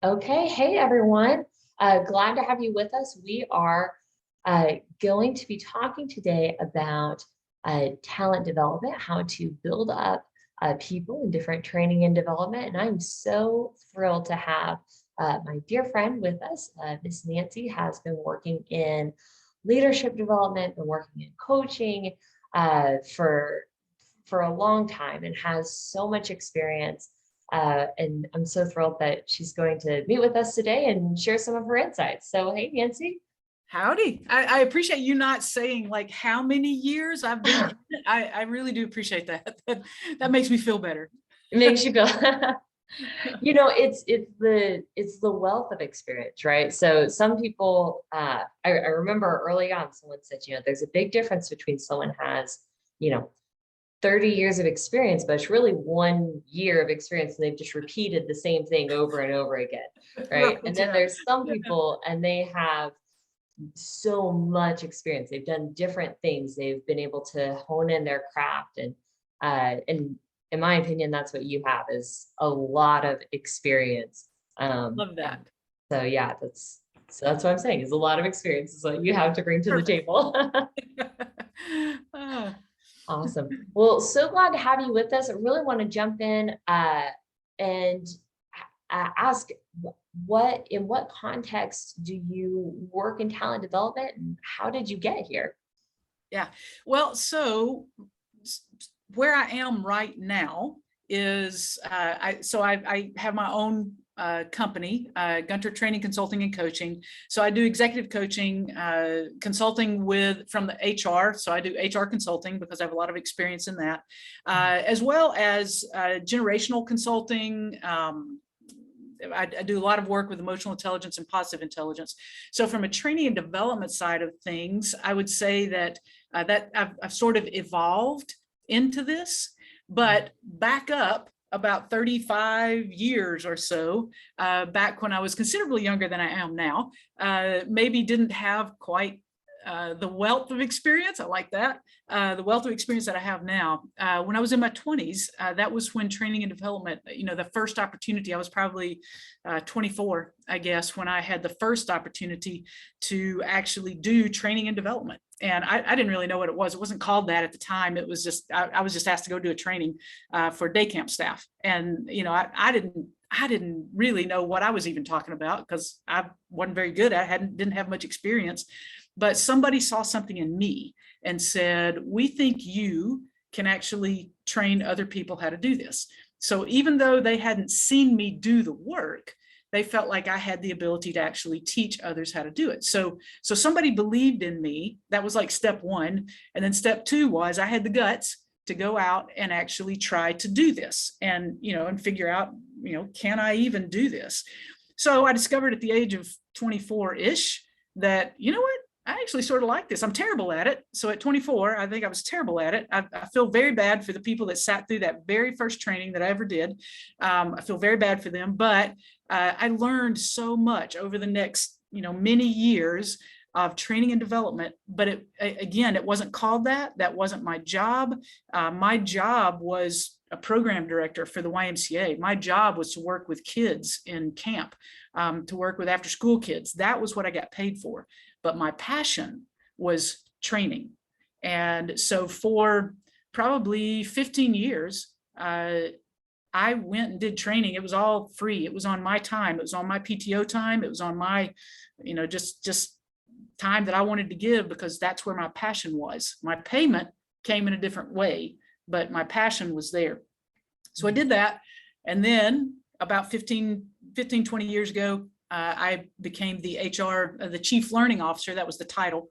Okay, hey everyone. Glad to have you with us. We are going to be talking today about talent development, how to build up people in different training and development. And I'm so thrilled to have my dear friend with us. Miss Nancy has been working in leadership development, been working in coaching for a long time, and has so much experience. And I'm so thrilled that she's going to meet with us today and share some of her insights. So, hey, Nancy. Howdy. I appreciate you not saying like how many years I've been in it. I really do appreciate that. That makes me feel better. It makes you feel, it's the wealth of experience, right? So some people, I remember early on, someone said, there's a big difference between someone has, you know, 30 years of experience, but it's really 1 year of experience and they've just repeated the same thing over and over again, right? And then there's some people and they have so much experience. They've done different things. They've been able to hone in their craft. And in my opinion, that's what you have, is a lot of experience. Love that. So yeah, that's what I'm saying, is a lot of experience is what you have to bring to the table. Awesome. Well, so glad to have you with us. I really want to jump in and ask in what context do you work in talent development and how did you get here? Yeah, well, so where I am right now is I have my own company, Gunter Training, Consulting, and Coaching. So I do executive coaching, consulting from the HR. So I do HR consulting because I have a lot of experience in that, as well as generational consulting. I do a lot of work with emotional intelligence and positive intelligence. So from a training and development side of things, I would say that I've sort of evolved into this, but back up about 35 years or so, back when I was considerably younger than I am now, maybe didn't have quite the wealth of experience. I like that. The wealth of experience that I have now. When I was in my 20s, that was when training and development, the first opportunity, I was probably 24, I guess, when I had the first opportunity to actually do training and development. And I didn't really know what it was. It wasn't called that at the time. It was just, I was just asked to go do a training for day camp staff. And, I didn't really know what I was even talking about because I wasn't very good. Didn't have much experience, but somebody saw something in me and said, we think you can actually train other people how to do this. So even though they hadn't seen me do the work, they felt like I had the ability to actually teach others how to do it. So somebody believed in me. That was like step one. And then step two was I had the guts to go out and actually try to do this and, and figure out, can I even do this? So I discovered at the age of 24-ish that, you know what? I actually sort of like this. I'm terrible at it. So at 24, I think I was terrible at it. I feel very bad for the people that sat through that very first training that I ever did. I feel very bad for them, but I learned so much over the next, many years of training and development. But it wasn't called that. That wasn't my job. My job was a program director for the YMCA. My job was to work with kids in camp, to work with after school kids. That was what I got paid for. But my passion was training. And so for probably 15 years, I went and did training. It was all free. It was on my time. It was on my PTO time. It was on my, just time that I wanted to give because that's where my passion was. My payment came in a different way, but my passion was there. So I did that. And then about 15, 20 years ago, I became the the Chief Learning Officer. That was the title,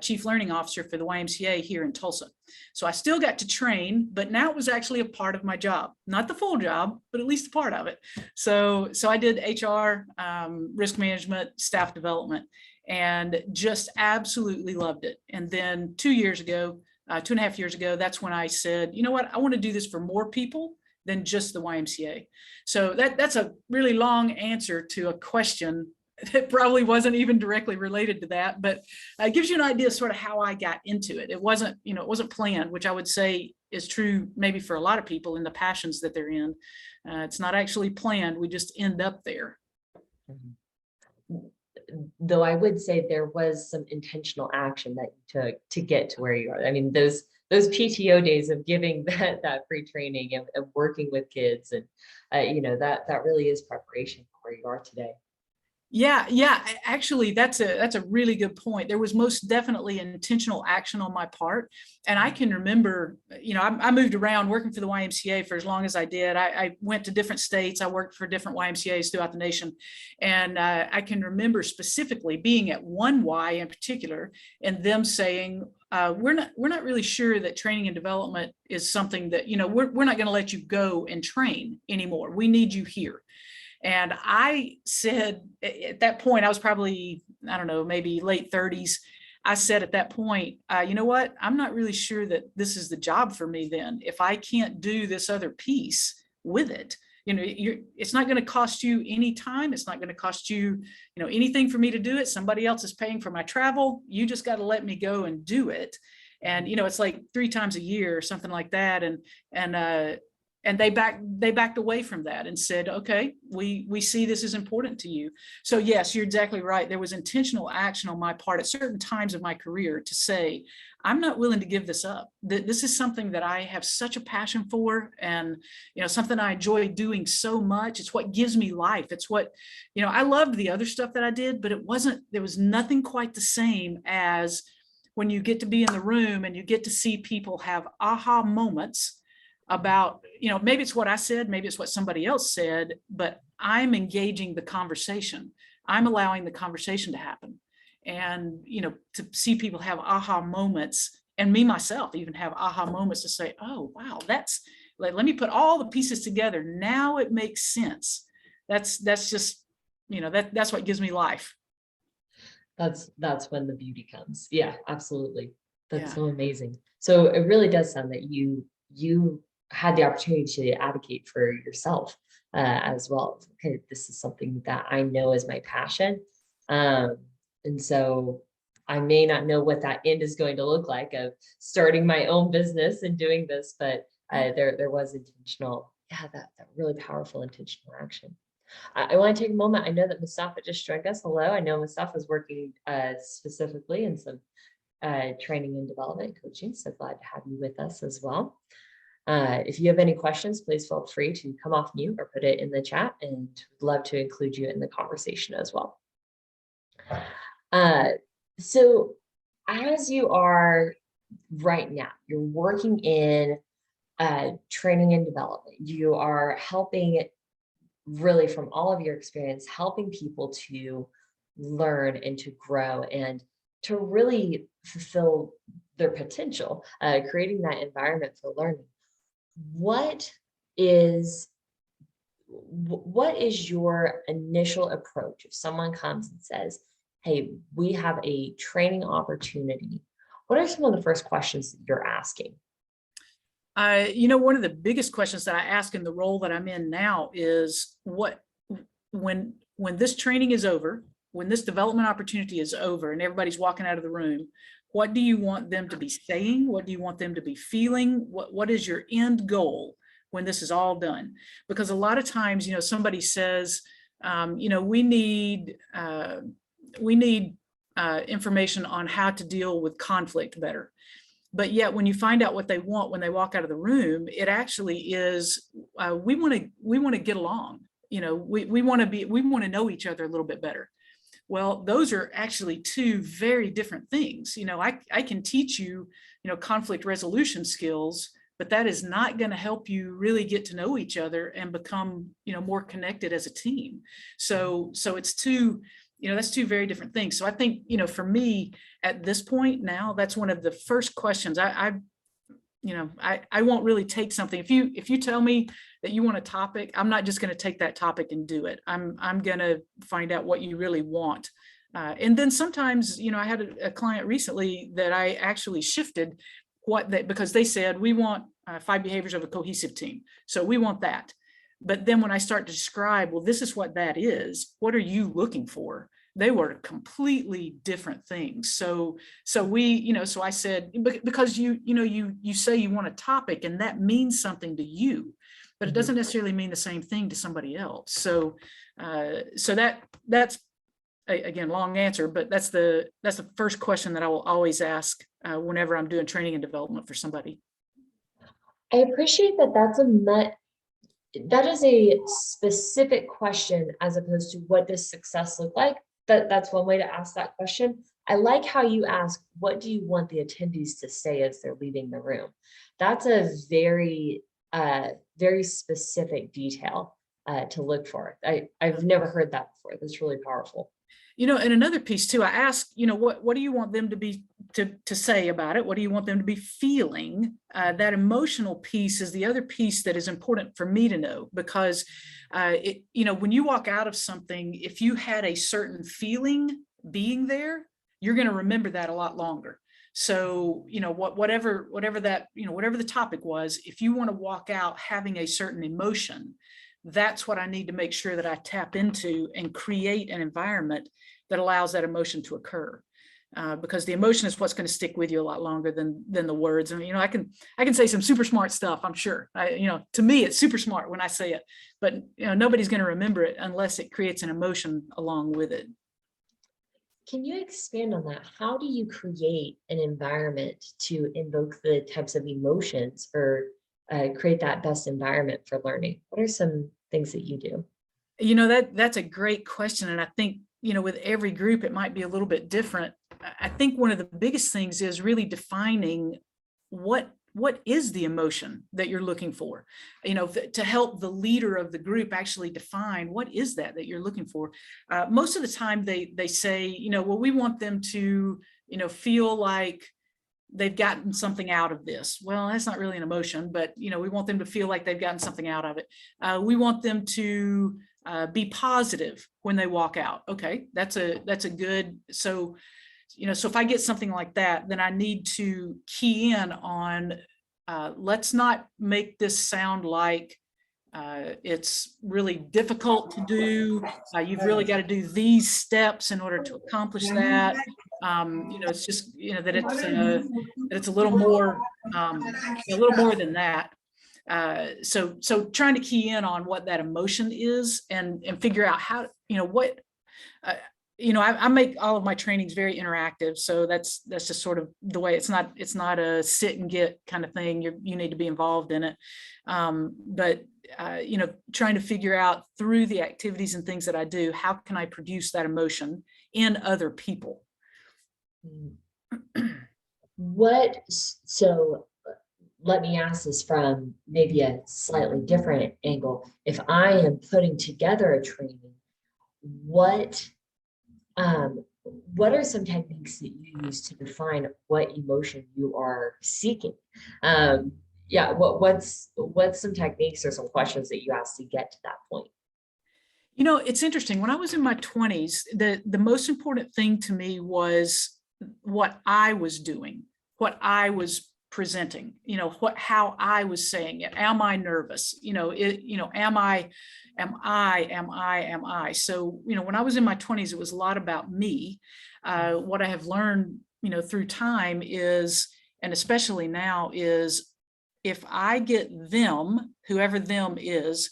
Chief Learning Officer for the YMCA here in Tulsa. So I still got to train, but now it was actually a part of my job, not the full job, but at least a part of it. So I did HR, risk management, staff development, and just absolutely loved it. And then 2.5 years ago, that's when I said, you know what, I want to do this for more people than just the YMCA. So that's a really long answer to a question that probably wasn't even directly related to that, but it gives you an idea sort of how I got into it. It wasn't planned, which I would say is true maybe for a lot of people in the passions that they're in. It's not actually planned. We just end up there. Mhm. Though I would say there was some intentional action that you took to get to where you are. I mean, those PTO days of giving that free training and working with kids, and that really is preparation for where you are today. Yeah, yeah. Actually, that's a really good point. There was most definitely intentional action on my part, and I can remember, I moved around working for the YMCA for as long as I did. I went to different states. I worked for different YMCA's throughout the nation, and I can remember specifically being at one Y in particular, and them saying, we're not really sure that training and development is something that we're not going to let you go and train anymore. We need you here. And I said at that point, I was probably, I don't know, maybe late 30s. I said at that point, you know what? I'm not really sure that this is the job for me then. If I can't do this other piece with it, it's not going to cost you any time. It's not going to cost you, anything for me to do it. Somebody else is paying for my travel. You just got to let me go and do it. And, it's like 3 times a year or something like that. And they backed away from that and said, okay, we see this is important to you. So yes, you're exactly right. There was intentional action on my part at certain times of my career to say, I'm not willing to give this up. This is something that I have such a passion for, and something I enjoy doing so much. It's what gives me life. It's what, I loved the other stuff that I did, but there was nothing quite the same as when you get to be in the room and you get to see people have aha moments about, maybe it's what I said, maybe it's what somebody else said, but I'm engaging the conversation. I'm allowing the conversation to happen. And, to see people have aha moments, and me myself even have aha moments to say, oh, wow, let me put all the pieces together. Now it makes sense. That's just, that's what gives me life. That's when the beauty comes. Yeah, absolutely. That's Yeah. so amazing. So it really does sound that you had the opportunity to advocate for yourself as well. Okay, this is something that I know is my passion. Um, and so I may not know what that end is going to look like of starting my own business and doing this, but there was intentional, that really powerful intentional action. I want to take a moment. I know that Mustafa just joined us. Hello. I know Mustafa is working specifically in some training and development coaching. So glad to have you with us as well. If you have any questions, please feel free to come off mute or put it in the chat, and would love to include you in the conversation as well. So as you are right now, you're working in training and development. You are helping, really from all of your experience, helping people to learn and to grow and to really fulfill their potential, creating that environment for learning. What is your initial approach if someone comes and says, hey, we have a training opportunity? What are some of the first questions that you're asking? One of the biggest questions that I ask in the role that I'm in now is when this training is over, when this development opportunity is over and everybody's walking out of the room, what do you want them to be saying? What do you want them to be feeling? What is your end goal when this is all done? Because a lot of times, somebody says, we need information on how to deal with conflict better. But yet when you find out what they want when they walk out of the room, it actually is, we want to get along. We want to know each other a little bit better. Well, those are actually 2 very different things. I can teach you, conflict resolution skills, but that is not going to help you really get to know each other and become, more connected as a team. So it's 2, that's 2 very different things. So I think, for me at this point now, that's one of the first questions. I won't really take something. If you tell me that you want a topic, I'm not just going to take that topic and do it. I'm going to find out what you really want. And then sometimes, I had a client recently that I actually shifted because they said, we want 5 behaviors of a cohesive team. So we want that. But then when I start to describe, well, this is what that is, what are you looking for? They were completely different things. So I said, because you say you want a topic and that means something to you. but it Mhm. doesn't necessarily mean the same thing to somebody else. So, that's again, long answer, but that's the first question that I will always ask whenever I'm doing training and development for somebody. I appreciate that that is a specific question as opposed to what does success look like. That's one way to ask that question. I like how you ask, what do you want the attendees to say as they're leaving the room? That's a very specific detail to look for. I've never heard that before. That's really powerful. And another piece too, I ask, what do you want them to be to say about it? What do you want them to be feeling? That emotional piece is the other piece that is important for me to know, because when you walk out of something, if you had a certain feeling being there, you're going to remember that a lot longer. So, whatever that, whatever the topic was, if you want to walk out having a certain emotion, that's what I need to make sure that I tap into and create an environment that allows that emotion to occur. Because the emotion is what's going to stick with you a lot longer than the words. I mean, I can say some super smart stuff, I'm sure. To me, it's super smart when I say it, but nobody's going to remember it unless it creates an emotion along with it. Can you expand on that? How do you create an environment to invoke the types of emotions or create that best environment for learning? What are some things that you do? That's a great question. And I think, with every group, it might be a little bit different. I think one of the biggest things is really defining what is the emotion that you're looking for, to help the leader of the group actually define what is that you're looking for. Most of the time they say, well, we want them to, feel like they've gotten something out of this. Well, that's not really an emotion, but we want them to feel like they've gotten something out of it. We want them to be positive when they walk out. Okay, that's a good. So if I get something like that, then I need to key in on, let's not make this sound like it's really difficult to do. You've really got to do these steps in order to accomplish that. It's just, that it's a little more, a little more than that. So trying to key in on what that emotion is and figure out how, what, I make all of my trainings very interactive. So that's just sort of the way. It's not a sit and get kind of thing. You need to be involved in it. But trying to figure out through the activities and things that I do, how can I produce that emotion in other people? So let me ask this from maybe a slightly different angle. If I am putting together a training, what are some techniques that you use to define what emotion you are seeking? What's some techniques or some questions that you ask to get to that point? It's interesting. When I was in my 20s, the most important thing to me was what I was doing, what I was presenting, how I was saying it. Am I nervous? Am I? So, when I was in my 20s, it was a lot about me. What I have learned, through time is, and especially now, is if I get them, whoever them is,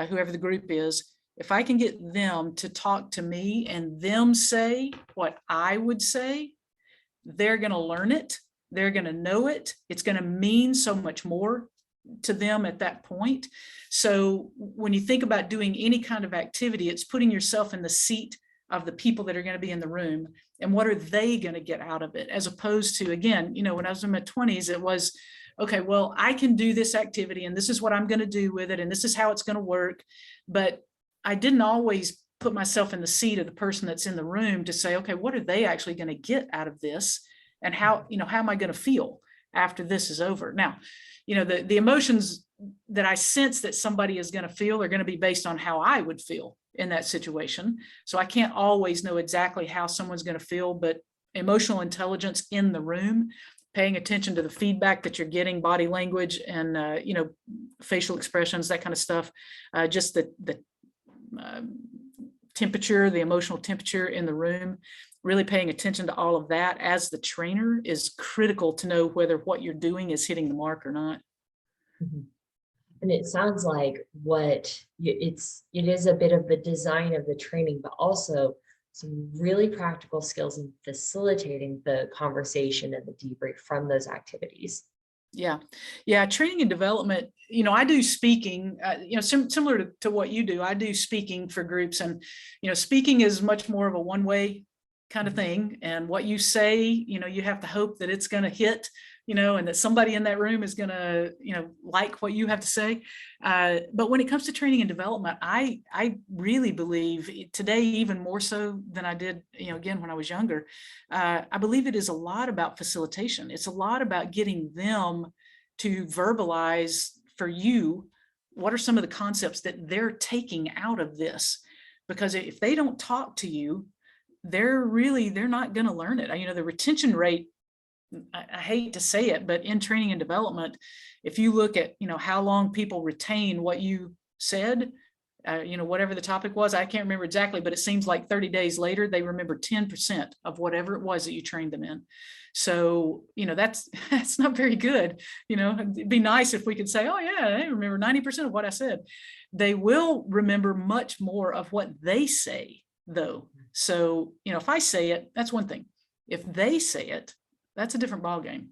whoever the group is, if I can get them to talk to me and them say what I would say, they're going to learn it. They're going to know it. It's going to mean so much more to them at that point. So when you think about doing any kind of activity, it's putting yourself in the seat of the people that are going to be in the room and what are they going to get out of it, as opposed to, again, when I was in my 20s, it was, okay, well, I can do this activity and this is what I'm going to do with it and this is how it's going to work. But I didn't always put myself in the seat of the person that's in the room to say, okay, what are they actually going to get out of this? And how am I going to feel after this is over? Now, the emotions that I sense that somebody is going to feel are going to be based on how I would feel in that situation. So I can't always know exactly how someone's going to feel, but emotional intelligence in the room, paying attention to the feedback that you're getting, body language and, facial expressions, that kind of stuff, just the temperature, the emotional temperature in the room, really paying attention to all of that as the trainer is critical to know whether what you're doing is hitting the mark or not. Mhm. And it sounds like it is a bit of the design of the training, but also some really practical skills in facilitating the conversation and the debrief from those activities. Yeah. Yeah. Training and development, I do speaking, similar to what you do. I do speaking for groups, and, speaking is much more of a one-way kind of thing. And what you say, you have to hope that it's going to hit, and that somebody in that room is going to, like what you have to say. But when it comes to training and development, I really believe today, even more so than I did, again, when I was younger, I believe it is a lot about facilitation. It's a lot about getting them to verbalize for you what are some of the concepts that they're taking out of this. Because if they don't talk to you, they're not going to learn it. The retention rate, I hate to say it, but in training and development, if you look at, how long people retain what you said, whatever the topic was, I can't remember exactly, but it seems like 30 days later, they remember 10% of whatever it was that you trained them in. So, that's not very good. It'd be nice if we could say, oh yeah, I remember 90% of what I said. They will remember much more of what they say though. So, if I say it, that's one thing. If they say it, that's a different ballgame.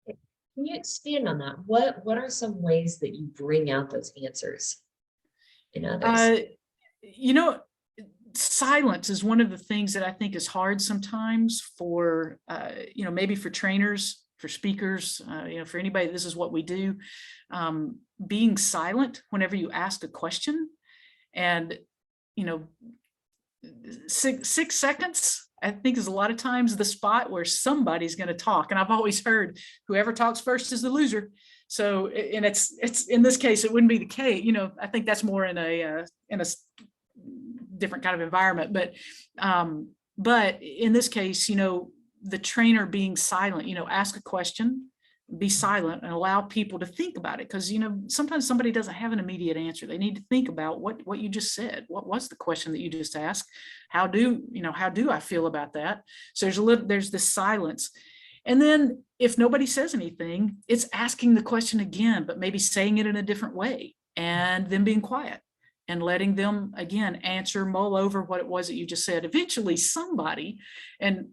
Can you expand on that? What are some ways that you bring out those answers in others? You know, silence is one of the things that I think is hard sometimes for, maybe for trainers, for speakers, for anybody, this is what we do. Being silent whenever you ask a question, and, 6 seconds, I think, is a lot of times the spot where somebody's going to talk. And I've always heard whoever talks first is the loser. So, and it's in this case, it wouldn't be the case. I think that's more in a different kind of environment. But in this case, the trainer being silent, ask a question, be silent, and allow people to think about it. Because, sometimes somebody doesn't have an immediate answer. They need to think about what you just said. What was the question that you just asked? How do I feel about that? So there's this silence. And then if nobody says anything, it's asking the question again, but maybe saying it in a different way, and then being quiet and letting them again mull over what it was that you just said. Eventually somebody, and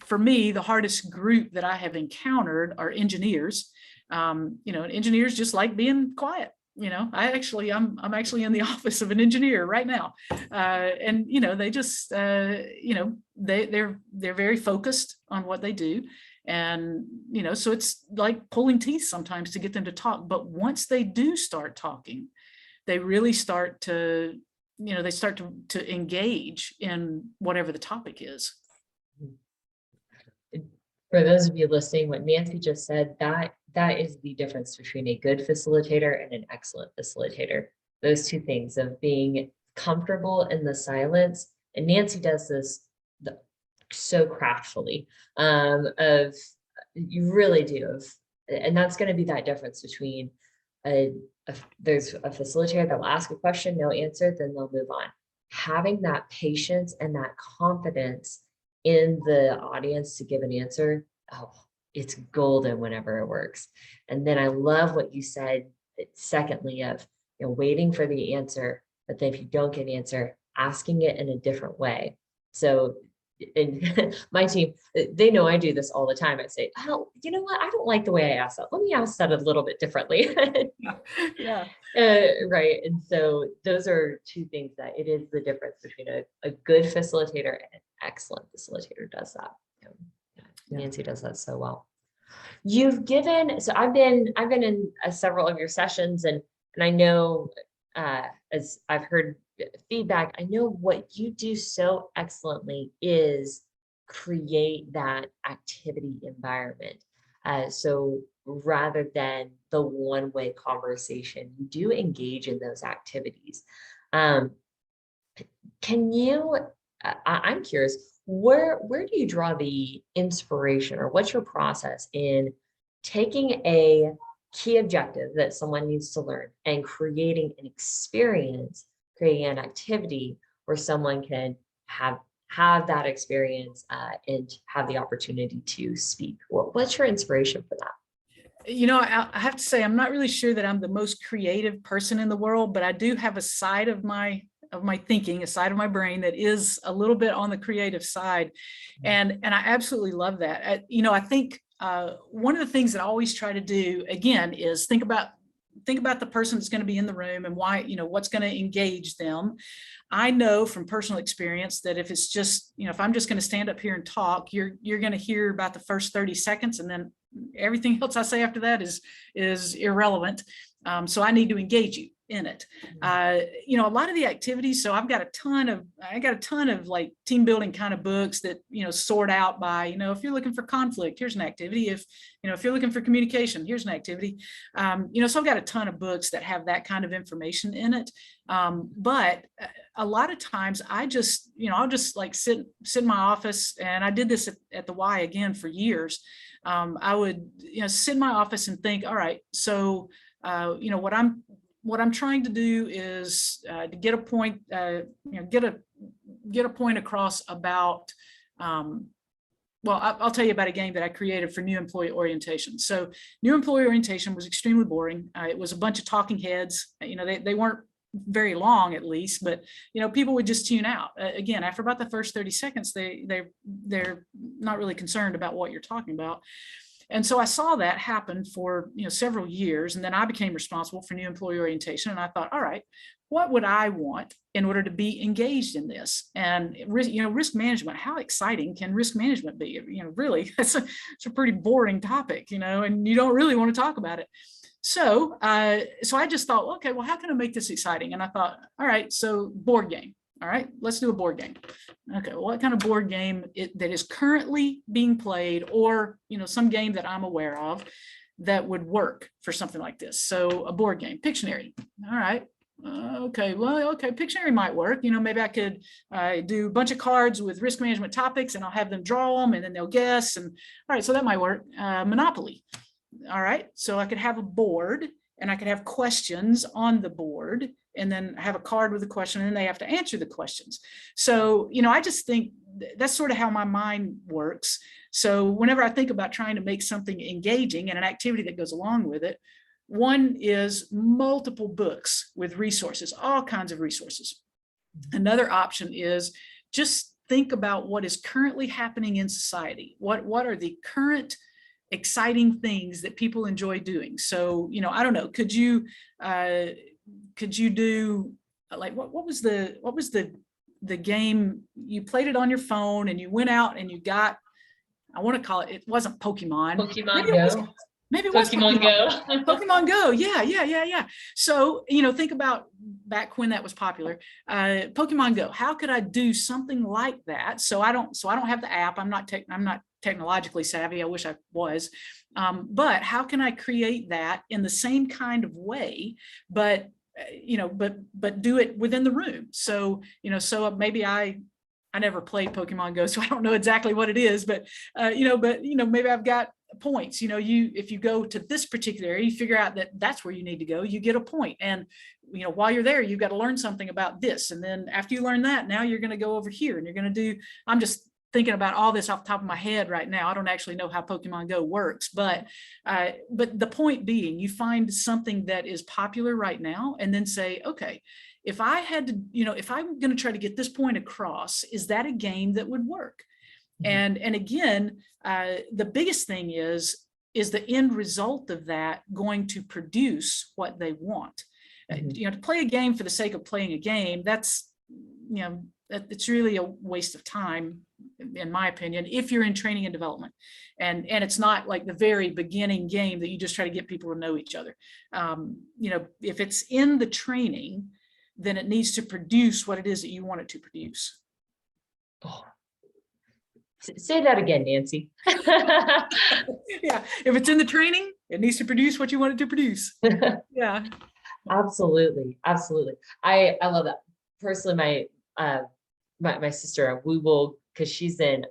for me, the hardest group that I have encountered are engineers. Engineers just like being quiet. I'm actually in the office of an engineer right now, and they just they're very focused on what they do, and so it's like pulling teeth sometimes to get them to talk. But once they do start talking, they really start to to engage in whatever the topic is. For those of you listening, what Nancy just said, that is the difference between a good facilitator and an excellent facilitator. Those two things of being comfortable in the silence. And Nancy does this so craftfully, of you really do. And that's going to be that difference between there's a facilitator that will ask a question, no answer, then they'll move on. Having that patience and that confidence in the audience to give an answer, it's golden whenever it works. And then I love what you said, secondly, of waiting for the answer, but then if you don't get an answer, asking it in a different way. So in my team, they know I do this all the time. I say, oh, you know what? I don't like the way I asked that. Let me ask that a little bit differently. Yeah. Right. And so those are two things that it is the difference between a good facilitator and an excellent facilitator does that. Nancy does that so well. You've given, so I've been in several of your sessions, and I know, as I've heard feedback, I know what you do so excellently is create that activity environment. So rather than the one-way conversation, you do engage in those activities. Can you, I'm curious, where do you draw the inspiration, or what's your process in taking a key objective that someone needs to learn and creating an experience, creating an activity where someone can have that experience and have the opportunity to speak? What's your inspiration for that? I have to say, I'm not really sure that I'm the most creative person in the world, but I do have a side of my thinking, a side of my brain that is a little bit on the creative side. And I absolutely love that. I think one of the things that I always try to do, again, is think about the person that's going to be in the room and why, what's going to engage them. I know from personal experience that if it's just, if I'm just going to stand up here and talk, you're going to hear about the first 30 seconds, and then everything else I say after that is irrelevant. So I need to engage you in it. A lot of the activities, so I got a ton of like team building kind of books that, sort out by, if you're looking for conflict, here's an activity. If you're looking for communication, here's an activity. So I've got a ton of books that have that kind of information in it. But a lot of times I just, I'll just like sit in my office, and I did this at the Y again for years. I would, sit in my office and think, all right, so, what I'm trying to do is to get a point, get a point across about, well, I'll tell you about a game that I created for new employee orientation. So new employee orientation was extremely boring. It was a bunch of talking heads. They weren't very long, at least, but people would just tune out. Again, after about the first 30 seconds, they're not really concerned about what you're talking about. And so I saw that happen for several years, and then I became responsible for new employee orientation. And I thought, all right, what would I want in order to be engaged in this? And risk management, how exciting can risk management be? Really, it's a pretty boring topic, and you don't really want to talk about it. So I just thought, okay, well, how can I make this exciting? And I thought, all right, so board game. All right, let's do a board game. Okay, well, what kind of board game that is currently being played, or some game that I'm aware of that would work for something like this? So a board game, Pictionary. All right. Okay, well, okay, Pictionary might work. Maybe I could do a bunch of cards with risk management topics, and I'll have them draw them, and then they'll guess. And all right, so that might work. Monopoly. All right, so I could have a board, and I could have questions on the board, and then have a card with a question, and then they have to answer the questions. So, I just think that's sort of how my mind works. So whenever I think about trying to make something engaging and an activity that goes along with it, one is multiple books with resources, all kinds of resources. Another option is just think about what is currently happening in society. What are the current exciting things that people enjoy doing? So, I don't know, could you do like, what was the game? You played it on your phone, and you went out and you got, I want to call it wasn't Pokemon. Maybe it was Pokemon Go. Pokemon Go. Yeah. So, think about back when that was popular. Pokemon Go. How could I do something like that? So I don't have the app. I'm not technologically savvy. I wish I was. But how can I create that in the same kind of way, but do it within the room? So, so maybe I never played Pokemon Go, so I don't know exactly what it is, but maybe I've got points. If you go to this particular area, you figure out that that's where you need to go, you get a point. And while you're there, you've got to learn something about this. And then after you learn that, now you're going to go over here, and you're going to do, I'm just thinking about all this off the top of my head right now. I don't actually know how Pokemon Go works, but the point being, you find something that is popular right now, and then say, okay, if I had to, if I'm going to try to get this point across, is that a game that would work? And again, the biggest thing is the end result of that going to produce what they want? To play a game for the sake of playing a game, that's, it's really a waste of time, in my opinion, if you're in training and development. And it's not like the very beginning game that you just try to get people to know each other. If it's in the training, then it needs to produce what it is that you want it to produce. Oh. Say that again, Nancy. Yeah, if it's in the training, it needs to produce what you want it to produce. Yeah, absolutely. I love that. Personally, my sister, we will, because she's in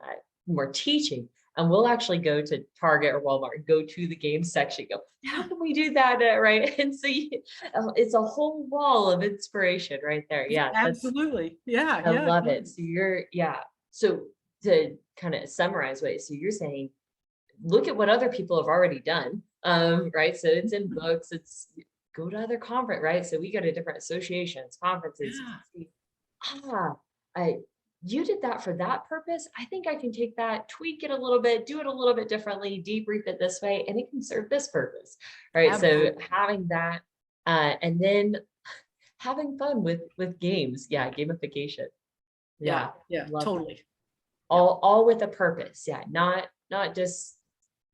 more teaching, and we'll actually go to Target or Walmart, go to the game section, go, how can we do that, right? And so it's a whole wall of inspiration right there. Yeah, absolutely. Yeah, I love it. So so to kind of summarize so you're saying, look at what other people have already done, right? So it's in books, it's go to other conference, right? So we go to different associations, conferences. I you did that for that purpose. I think I can take that, tweak it a little bit, do it a little bit differently, debrief it this way, and it can serve this purpose, right? Absolutely. So having that, and then having fun with games, yeah, gamification, yeah, Yeah, love that. totally. All with a purpose, yeah, not just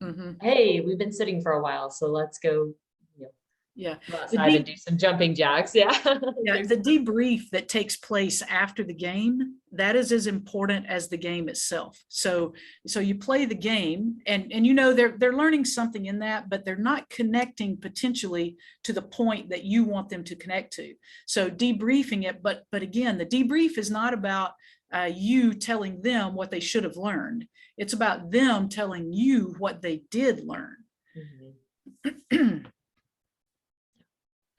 Mhm. hey, we've been sitting for a while, so let's go, you know, Yeah. go The outside and deep do some jumping jacks, yeah. Yeah, the debrief that takes place after the game, that is as important as the game itself. So you play the game and you know they're learning something in that, but they're not connecting potentially to the point that you want them to connect to. So debriefing it, but again, the debrief is not about you telling them what they should have learned. It's about them telling you what they did learn. Mhm.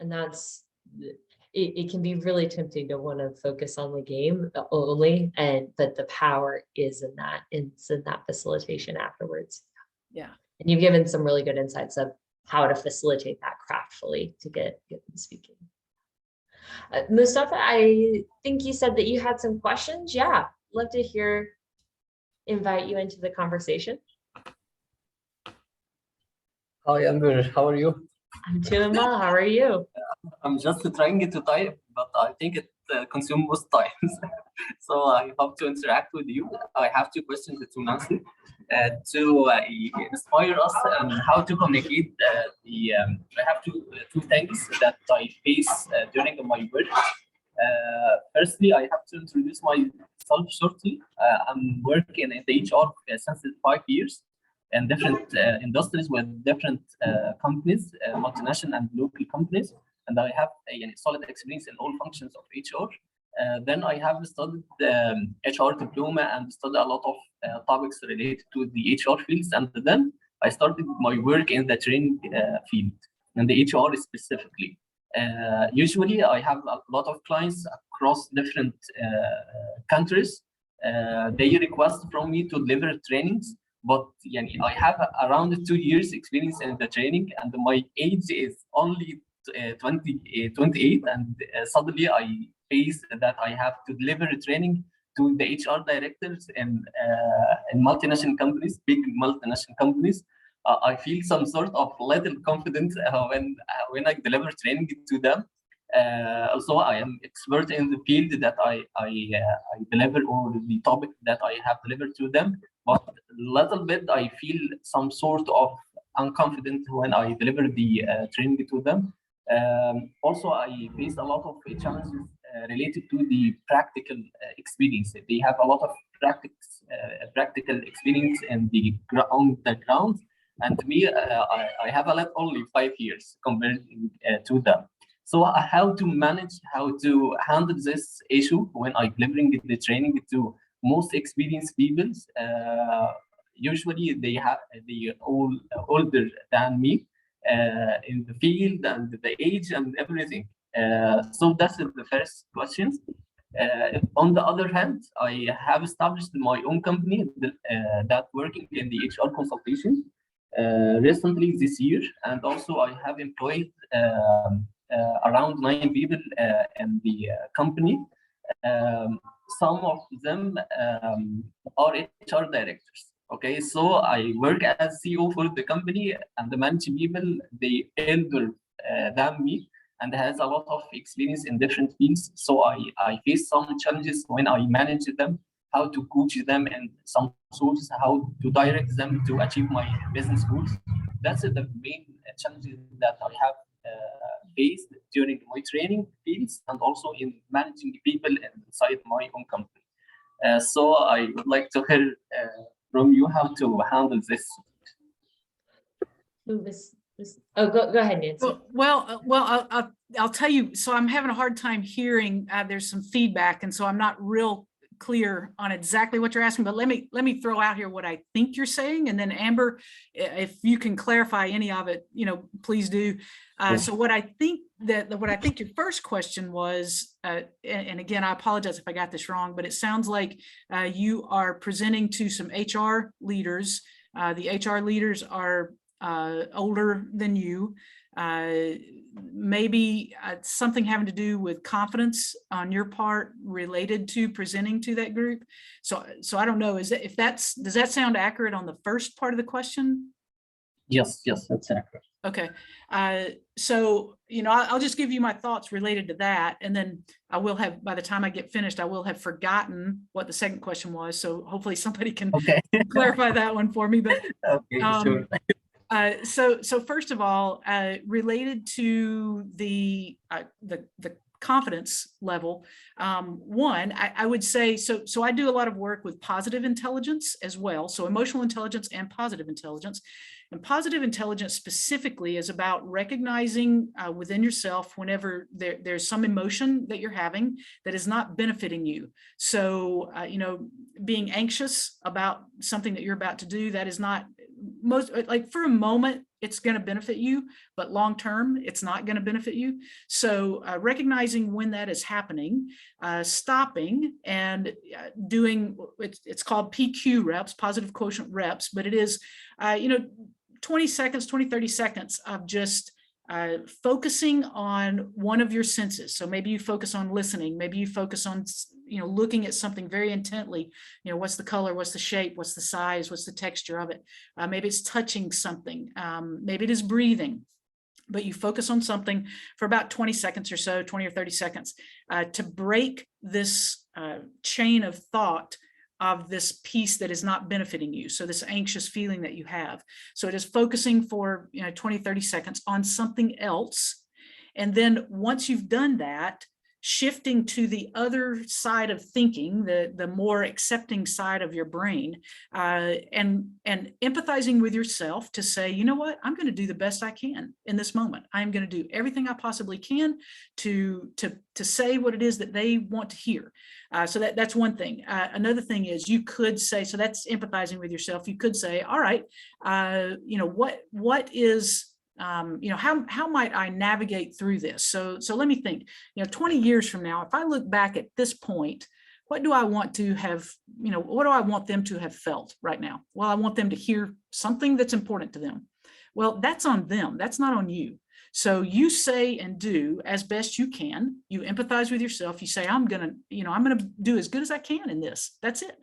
And that's it can be really tempting to want to focus on the game only, but the power is in that, it's in that facilitation afterwards. Yeah. And you've given some really good insights of how to facilitate that craftfully to get them speaking. Mustafa, I think you said that you had some questions. Yeah, love to invite you into the conversation. Hi, Amber. How are you? I'm doing well. How are you? I'm just trying to type, but I think it consumes most times. So I hope to interact with you. I have two questions to answer to inspire us on how to communicate. I have two things that I face during my work. Firstly, I have to introduce myself shortly. I'm working in the HR since 5 years in different industries with different companies, multinational and local companies, and I have a solid experience in all functions of HR. Then I have studied HR diploma and studied a lot of topics related to the HR fields, and then I started my work in the training field, and the HR specifically. Usually, I have a lot of clients across different countries. They request from me to deliver trainings, but I have around 2 years experience in the training, and my age is only 28, and suddenly I face that I have to deliver training to the HR directors in multinational companies, big multinational companies. I feel some sort of little confidence when I deliver training to them. Also, I am expert in the field that I deliver, or the topic that I have delivered to them. But little bit, I feel some sort of unconfident when I deliver the training to them. Also, I faced a lot of challenges related to the practical experience. They have a lot of practical experience on the ground, and me, I have a lot only 5 years compared to them. So how to manage, how to handle this issue when I delivering the training to most experienced people? Usually they all older than me in the field and the age and everything. So that's the first question. On the other hand, I have established my own company that working in the HR consultation recently this year, and also I have employed around 9 people in the company. Um, some of them are HR directors. Okay, so I work as CEO for the company, and the managing people, they elder than me and has a lot of experience in different fields. So I face some challenges when I manage them, how to coach them, and some sources, how to direct them to achieve my business goals. That's the main challenges that I have faced during my training fields and also in managing people inside my own company. So I would like to hear from you how to handle this. Oh, go ahead, Nancy. I'll tell you. So I'm having a hard time hearing. There's some feedback, and so I'm not real clear on exactly what you're asking. But let me throw out here what I think you're saying, and then Amber, if you can clarify any of it, please do. So what I think your first question was, and again, I apologize if I got this wrong, but it sounds like you are presenting to some HR leaders. The HR leaders are older than you, maybe something having to do with confidence on your part related to presenting to that group. So I don't know, does that sound accurate on the first part of the question? Yes, that's accurate. Okay, so, I'll just give you my thoughts related to that, and then I will have, by the time I get finished, I will have forgotten what the second question was. So hopefully somebody can clarify that one for me. But Okay, sure. So first of all, related to the confidence level, one, I would say, so I do a lot of work with positive intelligence as well. So emotional intelligence and positive intelligence. And positive intelligence specifically is about recognizing within yourself whenever there's some emotion that you're having that is not benefiting you. So, being anxious about something that you're about to do, that is not like for a moment, it's going to benefit you, but long term, it's not going to benefit you. So recognizing when that is happening, stopping and doing, it's called PQ reps, positive quotient reps, but it is, 20 seconds, 20, 30 seconds of just focusing on one of your senses. So maybe you focus on listening, maybe you focus on, looking at something very intently, what's the color, what's the shape, what's the size, what's the texture of it. Maybe it's touching something, maybe it is breathing, but you focus on something for about 20 seconds or so, 20 or 30 seconds, to break this chain of thought of this piece that is not benefiting you. So this anxious feeling that you have. So it is focusing for 20, 30 seconds on something else. And then once you've done that, shifting to the other side of thinking, the more accepting side of your brain, and empathizing with yourself to say, you know what, I'm going to do the best I can in this moment. I'm going to do everything I possibly can to say what it is that they want to hear. So that's one thing. Another thing is you could say, so that's empathizing with yourself. You could say, all right, what is, how might I navigate through this? So let me think, 20 years from now, if I look back at this point, what do I want to have, what do I want them to have felt right now? Well, I want them to hear something that's important to them. Well, that's on them. That's not on you. So you say and do as best you can. You empathize with yourself. You say, I'm going to do as good as I can in this. That's it.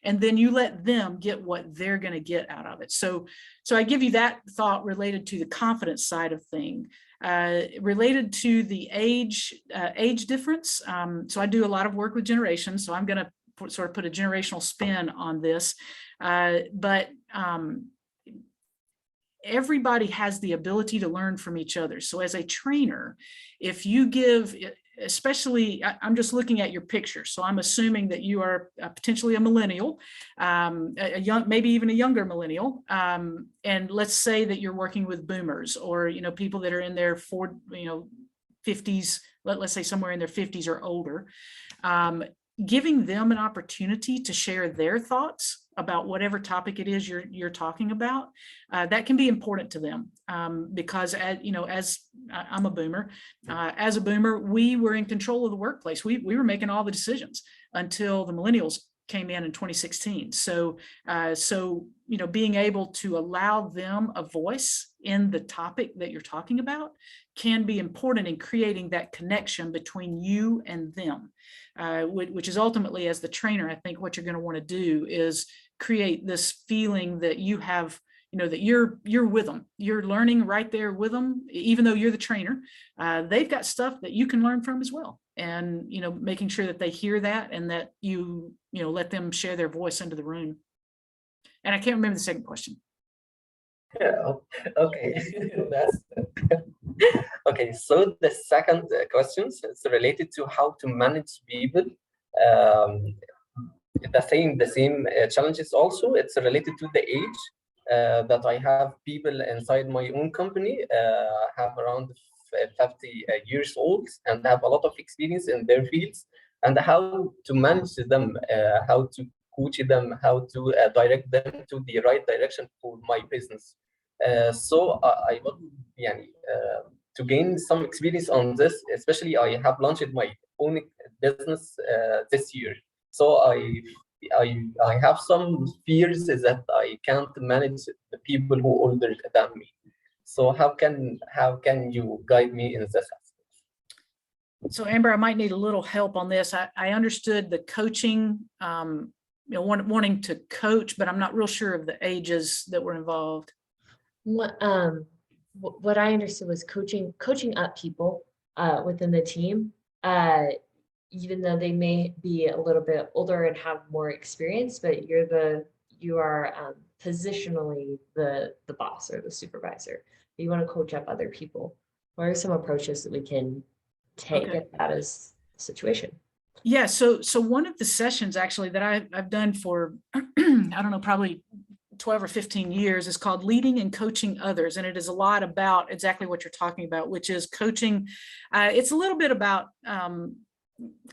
And then you let them get what they're going to get out of it. So I give you that thought related to the confidence side of thing. Related to the age difference. So I do a lot of work with generations. So I'm going to sort of put a generational spin on this. But everybody has the ability to learn from each other. So as a trainer, if you give, especially, I'm just looking at your picture. So I'm assuming that you are potentially a millennial, a young, maybe even a younger millennial. And let's say that you're working with boomers or, people that are in their 50s, let's say somewhere in their 50s or older, giving them an opportunity to share their thoughts about whatever topic it is you're talking about, that can be important to them, because as I'm a boomer, as a boomer, we were in control of the workplace. We were making all the decisions until the millennials came in 2016. So being able to allow them a voice in the topic that you're talking about can be important in creating that connection between you and them, which is ultimately, as the trainer, I think what you're going to want to do is create this feeling that you have, that you're with them, you're learning right there with them, even though you're the trainer. They've got stuff that you can learn from as well. And, making sure that they hear that and that you let them share their voice into the room. And I can't remember the second question. Yeah, okay. Okay, so the second question is related to how to manage people. The same challenges also. It's related to the age that I have people inside my own company, have around 50 years old and have a lot of experience in their fields, and how to manage them, how to coach them, how to direct them to the right direction for my business. So I would, to gain some experience on this, especially I have launched my own business this year. So I I have some fears that I can't manage the people who older than me. So how can you guide me in this aspect? So Amber, I might need a little help on this. I understood the coaching, wanting to coach, but I'm not real sure of the ages that were involved. What I understood was coaching up people within the team, even though they may be a little bit older and have more experience, but you are positionally the boss or the supervisor. You want to coach up other people. What are some approaches that we can take if that is the situation? Yeah, so one of the sessions actually that I've done for I don't know, probably 12 or 15 years is called Leading and Coaching Others. And it is a lot about exactly what you're talking about, which is coaching. It's a little bit about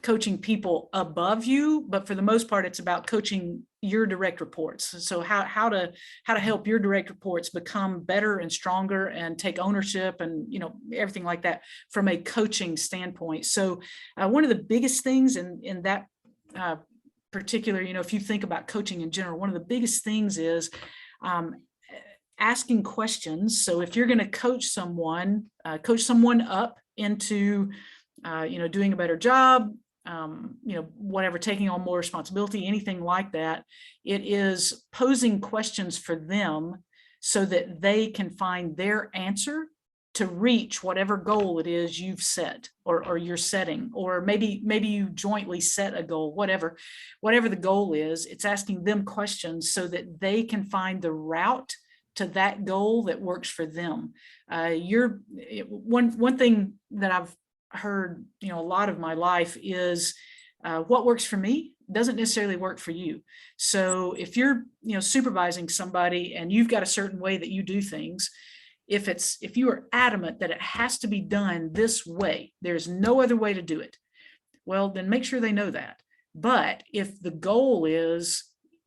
coaching people above you, but for the most part, it's about coaching your direct reports. So how to help your direct reports become better and stronger and take ownership and, everything like that from a coaching standpoint. So one of the biggest things in that particular, if you think about coaching in general, one of the biggest things is asking questions. So if you're going to coach someone up into, doing a better job, whatever, taking on more responsibility, anything like that, it is posing questions for them so that they can find their answer to reach whatever goal it is you've set or you're setting, or maybe you jointly set a goal, whatever the goal is. It's asking them questions so that they can find the route to that goal that works for them. One thing that I've heard, a lot of my life is what works for me doesn't necessarily work for you. So if you're, supervising somebody and you've got a certain way that you do things, if you are adamant that it has to be done this way, there's no other way to do it, well, then make sure they know that. But if the goal is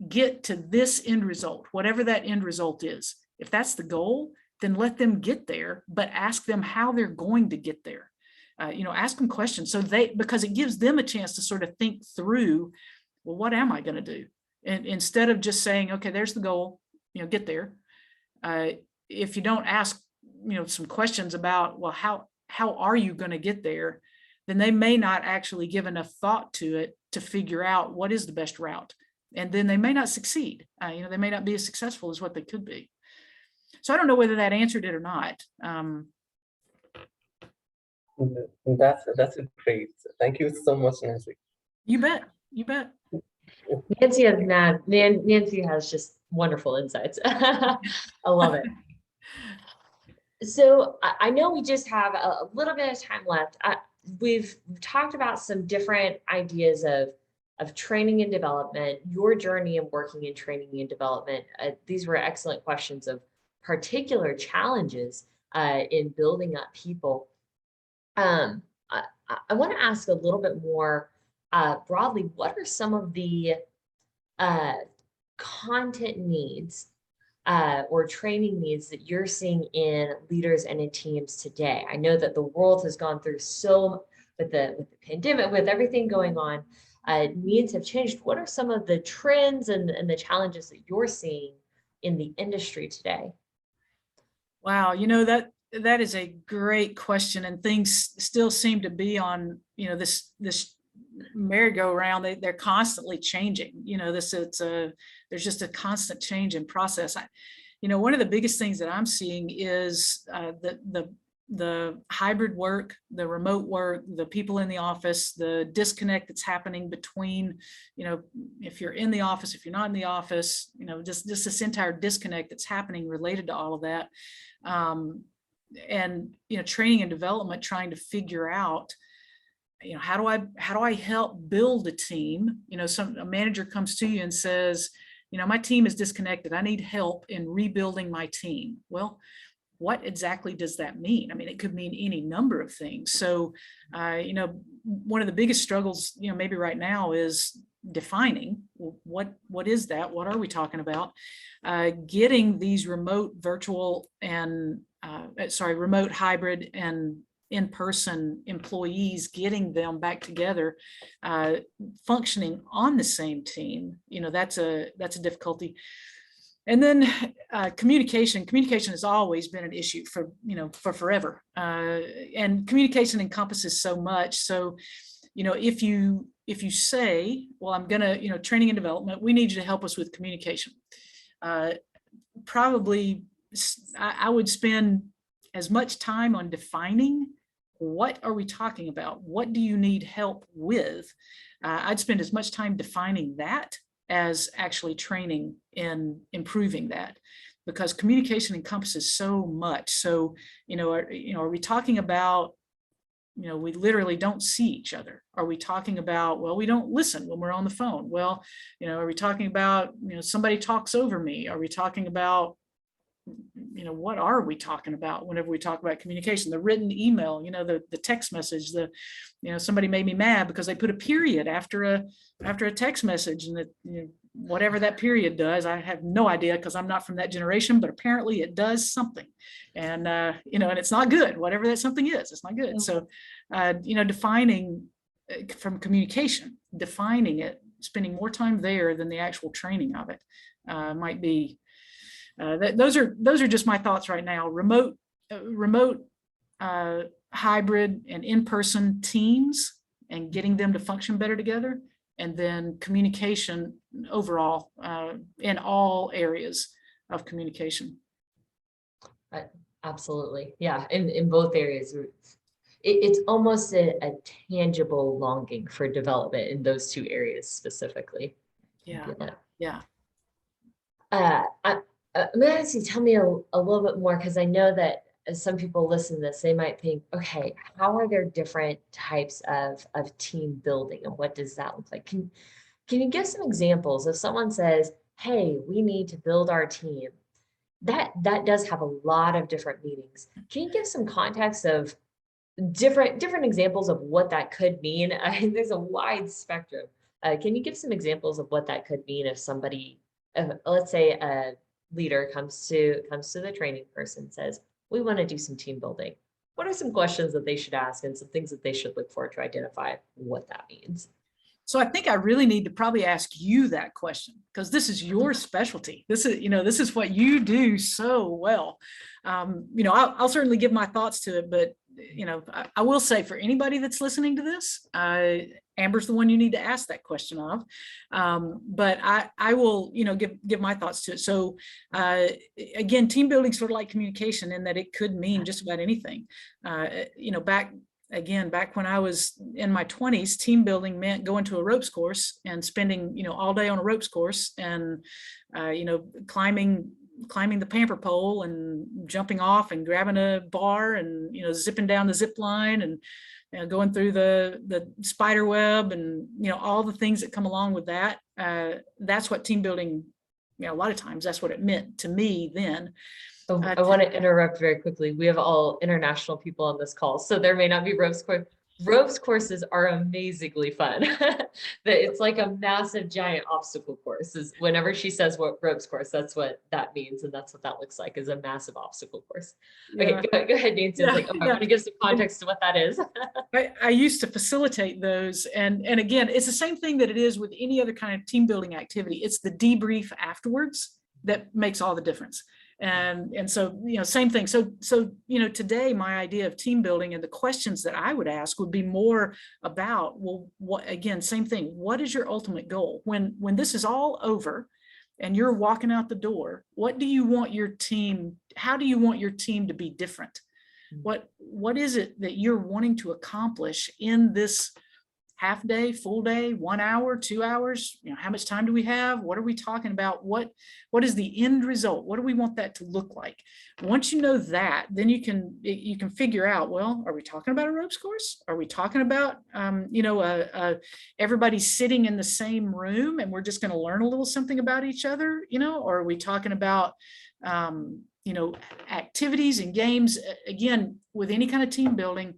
get to this end result, whatever that end result is, if that's the goal, then let them get there, but ask them how they're going to get there. Ask them questions because it gives them a chance to sort of think through, well, what am I going to do? And instead of just saying, okay, there's the goal, get there. If you don't ask, some questions about, well, how are you going to get there? Then they may not actually give enough thought to it to figure out what is the best route. And then they may not succeed. They may not be as successful as what they could be. So I don't know whether that answered it or not. That's great. Thank you so much, Nancy. You bet. Nancy has just wonderful insights. I love it. So I know we just have a little bit of time left. We've talked about some different ideas of training and development, your journey in working in training and development. These were excellent questions of particular challenges in building up people. I want to ask a little bit more broadly, what are some of the content needs or training needs that you're seeing in leaders and in teams today? I know that the world has gone through with the pandemic, with everything going on, needs have changed. What are some of the trends and the challenges that you're seeing in the industry today? Wow, that is a great question, and things still seem to be on, this merry-go-round. They're constantly changing. There's just a constant change in process. One of the biggest things that I'm seeing is the hybrid work, the remote work, the people in the office, the disconnect that's happening between, if you're in the office, if you're not in the office, just this entire disconnect that's happening related to all of that. And training and development, trying to figure out, how do I help build a team? A manager comes to you and says, my team is disconnected. I need help in rebuilding my team. Well, what exactly does that mean? I mean, it could mean any number of things. So, one of the biggest struggles, maybe right now is defining what is that? What are we talking about? Getting these remote, virtual, and remote, hybrid, and in-person employees, getting them back together, functioning on the same team, that's a difficulty. And then communication has always been an issue for forever. And communication encompasses so much. So, if you say, well, I'm gonna, training and development, we need you to help us with communication. Probably I would spend as much time on defining what are we talking about? What do you need help with? I'd spend as much time defining that as actually training in improving that, because communication encompasses so much. So, are we talking about, we literally don't see each other? Are we talking about, well, we don't listen when we're on the phone? Well, are we talking about, somebody talks over me? Are we talking about, what are we talking about whenever we talk about communication? The written email, the text message, somebody made me mad because they put a period after a text message, and that, whatever that period does, I have no idea, because I'm not from that generation, but apparently it does something. And, and it's not good. Whatever that something is, it's not good. So, defining from communication, defining it, spending more time there than the actual training of it might be. Those are just my thoughts right now. Remote, hybrid, and in-person teams, and getting them to function better together, and then communication overall in all areas of communication. Absolutely, yeah. In both areas, it's almost a tangible longing for development in those two areas specifically. Yeah, yeah. I'm gonna ask you, tell me a little bit more, because I know that as some people listen to this, they might think, okay, how are there different types of team building, and what does that look like? Can you give some examples? If someone says, hey, we need to build our team, that does have a lot of different meanings. Can you give some context of different examples of what that could mean? There's a wide spectrum. Can you give some examples of what that could mean if somebody, let's say a leader comes to the training person and says, we want to do some team building. What are some questions that they should ask, and some things that they should look for to identify what that means? So I think I really need to probably ask you that question, because this is your specialty. This is what you do so well. I'll certainly give my thoughts to it, but I will say, for anybody that's listening to this, Amber's the one you need to ask that question of. But I will, give my thoughts to it. So again, team building sort of like communication, in that it could mean just about anything. Back when I was in my 20s, team building meant going to a ropes course and spending, all day on a ropes course, and, climbing the pamper pole and jumping off and grabbing a bar and, zipping down the zip line and going through the spider web and, all the things that come along with that. That's what team building, a lot of times that's what it meant to me then. I want to interrupt very quickly. We have all international people on this call, so there may not be ropes course. Ropes courses are amazingly fun. It's like a massive giant obstacle course. Is whenever she says what ropes course, that's what that means, and that's what that looks like, is a massive obstacle course. Yeah. Okay, go ahead, Nancy. Yeah, I'm going to give some context to what that is. I used to facilitate those, and again, it's the same thing that it is with any other kind of team building activity. It's the debrief afterwards that makes all the difference. And so, same thing. So, today my idea of team building and the questions that I would ask would be more about, well, again, same thing. What is your ultimate goal? When this is all over and you're walking out the door, what do you want your team? How do you want your team to be different? What is it that you're wanting to accomplish in this half day, full day, 1 hour, 2 hours? How much time do we have? What are we talking about? What is the end result? What do we want that to look like? Once you know that, then you can figure out, well, are we talking about a ropes course? Are we talking about, everybody sitting in the same room and we're just going to learn a little something about each other, or are we talking about, activities and games? Again, with any kind of team building,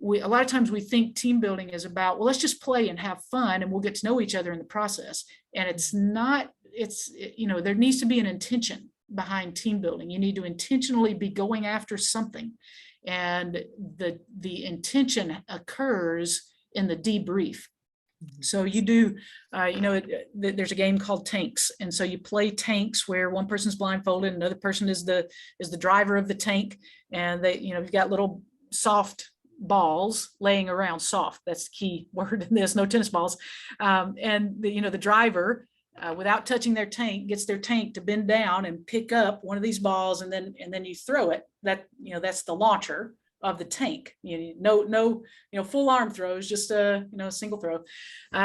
a lot of times we think team building is about, well, let's just play and have fun and we'll get to know each other in the process. And it's not, there needs to be an intention behind team building. You need to intentionally be going after something. And the intention occurs in the debrief. So you do, there's a game called tanks. And so you play tanks where one person's blindfolded, another person is the driver of the tank. And you've got little soft balls laying around. Soft, that's the key word in this, no tennis balls. And the driver, without touching their tank, gets their tank to bend down and pick up one of these balls, and then you throw it. That's the launcher of the tank. No full arm throws, just a single throw.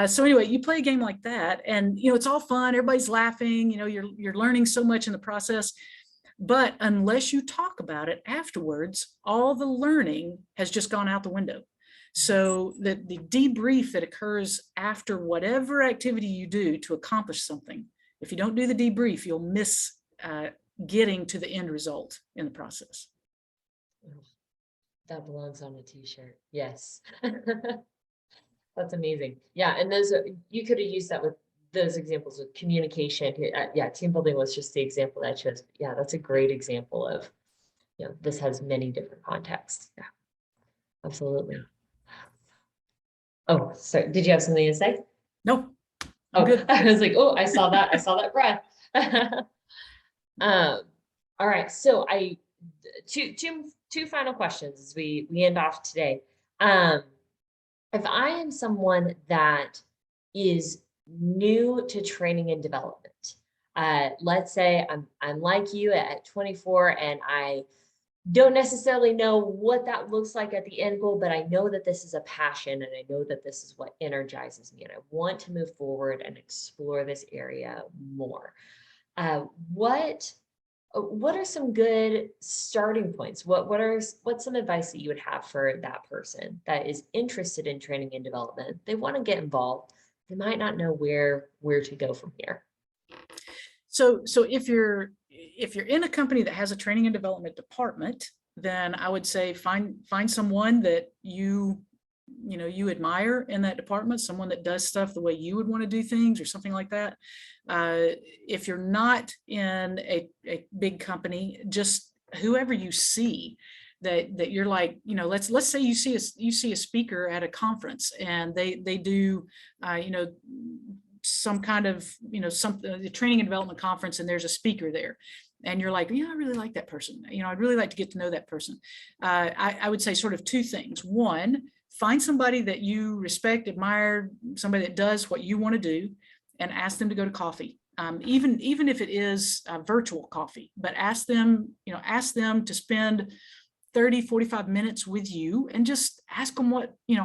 So anyway, you play a game like that, and it's all fun. Everybody's laughing. You're learning so much in the process. But unless you talk about it afterwards, all the learning has just gone out the window. So the debrief that occurs after whatever activity you do to accomplish something, if you don't do the debrief, you'll miss getting to the end result in the process. That belongs on a t-shirt. Yes. That's amazing. Yeah. And those you could have used that with those examples of communication. Yeah. Team building was just the example that I chose. Yeah. That's a great example of, this has many different contexts. Yeah, absolutely. Oh, sorry. Did you have something to say? No. Oh, good. I was like, oh, I saw that. I saw that breath. All right. So two final questions as we end off today. If I am someone that is new to training and development, let's say I'm like you at 24 and I don't necessarily know what that looks like at the end goal, but I know that this is a passion and I know that this is what energizes me and I want to move forward and explore this area more. What are some good starting points? What's some advice that you would have for that person that is interested in training and development? They want to get involved. They might not know where to go from here. So if you're in a company that has a training and development department, then I would say find someone that you admire in that department, someone that does stuff the way you would want to do things or something like that. If you're not in a big company, just whoever you see that you're like, let's say you see a speaker at a conference and they do, some kind of, the training and development conference, and there's a speaker there. And you're like, I really like that person. I'd really like to get to know that person. I would say sort of two things. One, find somebody that you respect, admire, somebody that does what you want to do, and ask them to go to coffee. Even if it is virtual coffee, but ask them to spend 30, 45 minutes with you and just ask them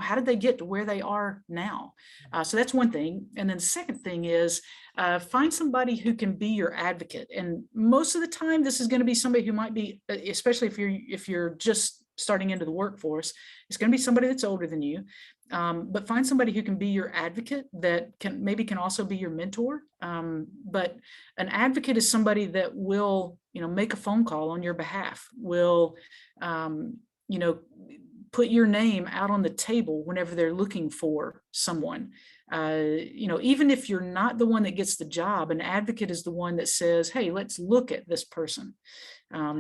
how did they get to where they are now? So that's one thing. And then the second thing is find somebody who can be your advocate. And most of the time, this is going to be somebody who might be, especially if you're just starting into the workforce, it's going to be somebody that's older than you. But find somebody who can be your advocate that can also be your mentor. But an advocate is somebody that will, make a phone call on your behalf, will, put your name out on the table whenever they're looking for someone. Even if you're not the one that gets the job, an advocate is the one that says, hey, let's look at this person.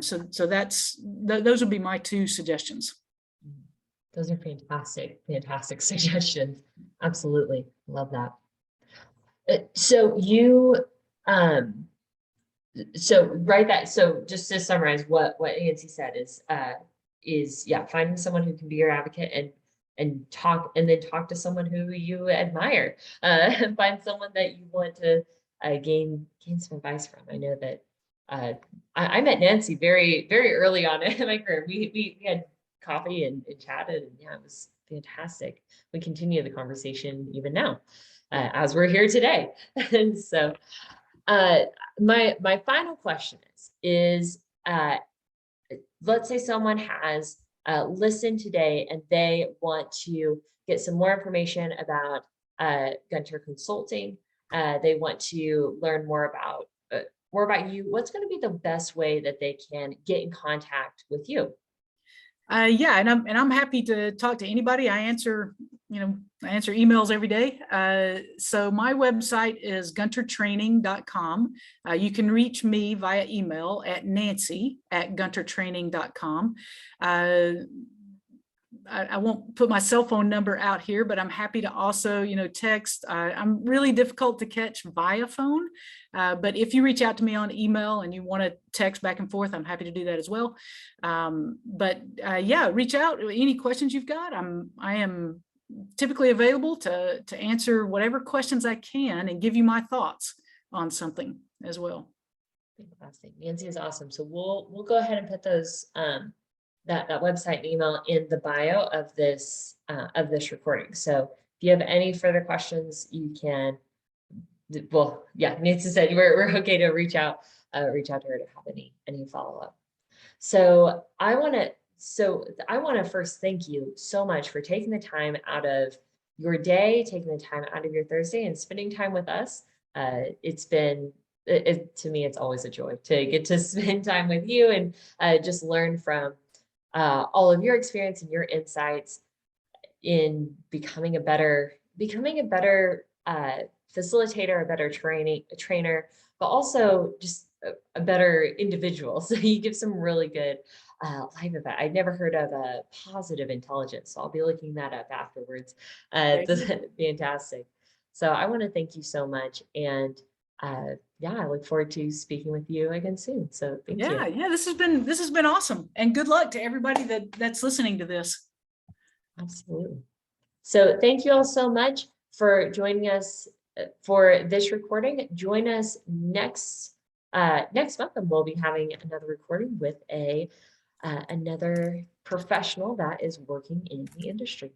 So those would be my two suggestions. Those are fantastic suggestions. Absolutely. Love that. So just to summarize what Nancy said is finding someone who can be your advocate and talk to someone who you admire, and find someone that you want to gain some advice from. I know that I met Nancy very, very early on in my career. We had coffee and chatted, and it was fantastic. We continue the conversation even now as we're here today. And so my final question is let's say someone has listened today and they want to get some more information about Gunter Consulting. They want to learn more about you. What's going to be the best way that they can get in contact with you? Yeah, and I'm happy to talk to anybody. I answer emails every day. So my website is guntertraining.com. You can reach me via email at nancy@guntertraining.com. I won't put my cell phone number out here, but I'm happy to also, text. I'm really difficult to catch via phone, but if you reach out to me on email and you want to text back and forth, I'm happy to do that as well. Yeah, reach out. Any questions you've got, I am typically available to answer whatever questions I can and give you my thoughts on something as well. Fantastic. Nancy is awesome. So we'll go ahead and put those that website and email in the bio of this recording. So if you have any further questions, you can. Well, yeah, Nancy said we're okay to reach out to her to have any follow up. So I want to first thank you so much for taking the time out of your day, taking the time out of your Thursday, and spending time with us. It's been to me, it's always a joy to get to spend time with you and just learn from all of your experience and your insights in becoming a better facilitator, a better trainer, but also just a better individual. So you give some really good life advice. I'd never heard of a positive intelligence, so I'll be looking that up afterwards. Fantastic. So I want to thank you so much, and yeah, I look forward to speaking with you again soon. So thank you. Yeah, this has been awesome, and good luck to everybody that's listening to this. Absolutely. So thank you all so much for joining us for this recording. Join us next month, and we'll be having another recording with another professional that is working in the industry.